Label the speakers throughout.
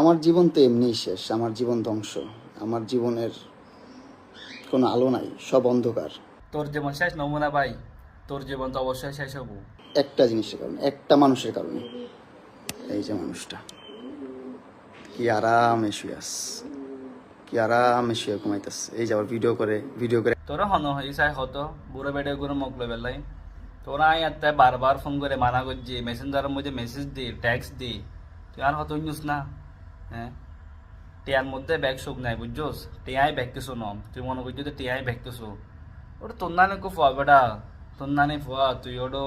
Speaker 1: আমার জীবন তো এমনিই শেষ, আমার জীবন ধ্বংস, আমার জীবনের কোনো আলো নাই, সব অন্ধকার।
Speaker 2: তোর জীবন শেষ নমুনা ভাই, তোর জীবন তো অবশ্যই শেষ হবো।
Speaker 1: একটা জিনিসের কারণে, একটা মানুষের কারণে। এই যে মানুষটা কি আরামে শুয়ে আস, কি আরামে শুয়ে ঘুমাইতেছে, এই যে আবার ভিডিও করে
Speaker 2: তোরা হন হইসাই হতো বুড়ো বেড়ে গুলো মুখ বেলাই, তোরা আয়াতে বারবার ফোন করে মানা করছি, মেসেঞ্জারের মধ্যে মেসেজ দি, ট্যাক্স দি, তুই আর হতো নিস না। হ্যাঁ, টিয়ার মধ্যে ব্যাগ সুখ নাই বুঝছোস, টিয়াই ব্যাগ কিছু নম, তুই মনে করছি যে টিয়াই ব্যাগ কিছু, ওটা তোর নানি খুব ফুয়া বেটা, তোর নানি ফুয়া, তুই ওটো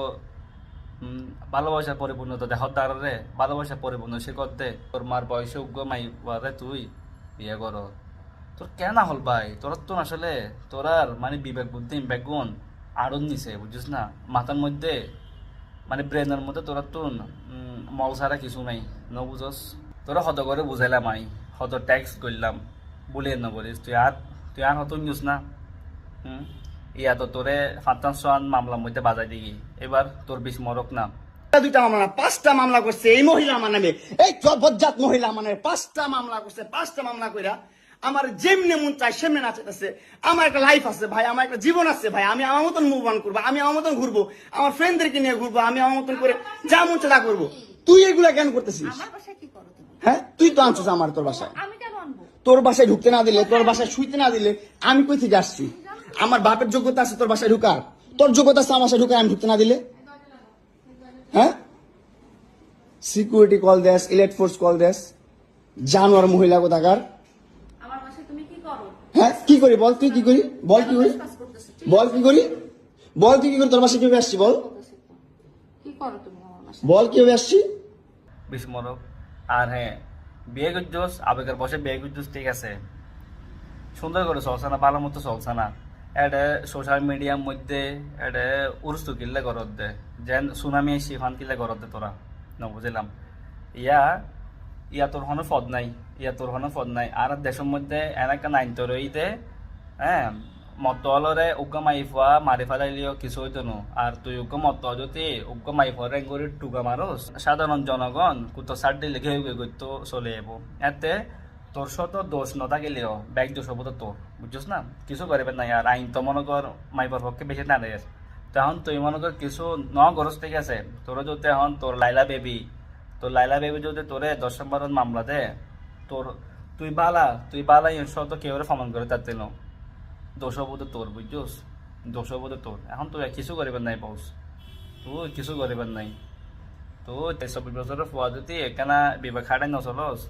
Speaker 2: ভালোবাসার পরিপূর্ণতা দেখার দ্বারে ভালোবাসার পরিপূর্ণ সে করতে তোর মার বয়সে উগ্র মাই তুই বিয়ে কর। তোর কেন না হল ভাই, তোর তো আসলে তোরার মানে বিবেক বুদ্ধি বেগুন আরো নিছে বুঝছিস না, মাথার মধ্যে মানে ব্রেনের মধ্যে তোরা তো মল ছাড়া কিছু নাই, ন বুঝস। তোরা হত করে বুঝাইলাম, আই হত ট্যাক্স করলাম, বলিয়ে না বলিস, তুই আর হত নিউজ না। ইয়া তো তোরে ৫ মামলার মধ্যে বাজাই দিই, এবার তোর বিষ মরক না।
Speaker 1: দুইটা মামলা না, 5টা মামলা করছে এই মহিলা আমার নামে, এই বজ্জাত মহিলা আমার নামে 5টা মামলা করছে। 5টা মামলা কইরা আমার যেমনি মন চাই সেমনি নাচাইতেছে। আমার একটা লাইফ আছে ভাই, আমার একটা জীবন আছে ভাই, আমি আমার মতন মুভ অন করবো, আমি আমার মতন ঘুরবো, আমার ফ্রেন্ডদেরকে নিয়ে ঘুরবো, আমি আমার মতন করে যা মন চাই তা করবো। তুই এগুলা কেন করতেছিস? হ্যাঁ, তুই তো আনছিস আমার তোর বাসায়, তোর বাসায় ঢুকতে না দিলে, তোর বাসায় শুইতে না দিলে আমি কই থেকে আসছি? আমার বাপের যোগ্যতা আছে তোর বাসায় ঢুকার, তোর যোগ্যতা আছে আমার বাসায় ঢুকার, আমি ঢুকতে না দিলে? হ্যাঁ, সিকিউরিটি কল দেস, ইলেট ফোর্স কল দেস, জানোয়ার মহিলা কোথাকার। হ্যাঁ, কি করি বল, তুই কি করি বল, কি করি বল, কি করি বল, তুই কি করি, তোর বাসায় কিভাবে আসছি বল, বল কিভাবে আসছি?
Speaker 2: বিস্মরক। আর হ্যাঁ, বিয়ে করছোস আবেগের বসে বিয়ে করছোস, ঠিক আছে, সুন্দর করে চলছে না, ভালো মতো চলছে না। এটা সোশ্যাল মিডিয়ার মধ্যে এটা উরস্তু কিনলে গরত দে, যেন সুনামি সিফান কিনলে গরত দে, তোরা ন বুঝলাম। ইয়া তোর হনো ফদ নাই, আর দেশের মধ্যে এনেকা নাইন তোর দে। হ্যাঁ, মতলরে উগ্র মাইফা মারি ফেলাইলিও কিছু হইতো নো, আর তুই উগ্র মত যদি উগ্র মাইফা রেং করে টুকা মারস, সাধারণ জনগণ কুতো সার দিলে ঘেউ ঘেউ করতো চলে যাবো। এতে তোর সত দোষ নথাকিলেও ব্যাগ দোষ হবো তো তোর, বুঝছিস না, কিছু করিবেন না। আর আইন তো মনে কর মাইবার পক্ষে বেশি না দেয়, তখন তুই মনে কর কিছু ন গরজ, ঠিক আছে, তোরা যদি এখন তোর লাইলা বেবি যদি তোরে 10 নম্বর মামলা দে, তোর তুই বালা শত কেউ ফমান করে তার দিল, দোষ হবো তো তোর, বুঝছিস, দোষ হবো তো তোর। এখন তুই কিছু করিবেন নাই বস, তুই কিছু করিবেন নাই, তুই 23 বছরের ফুয়া যদি এখানে বিবেক খাটাই নচলস,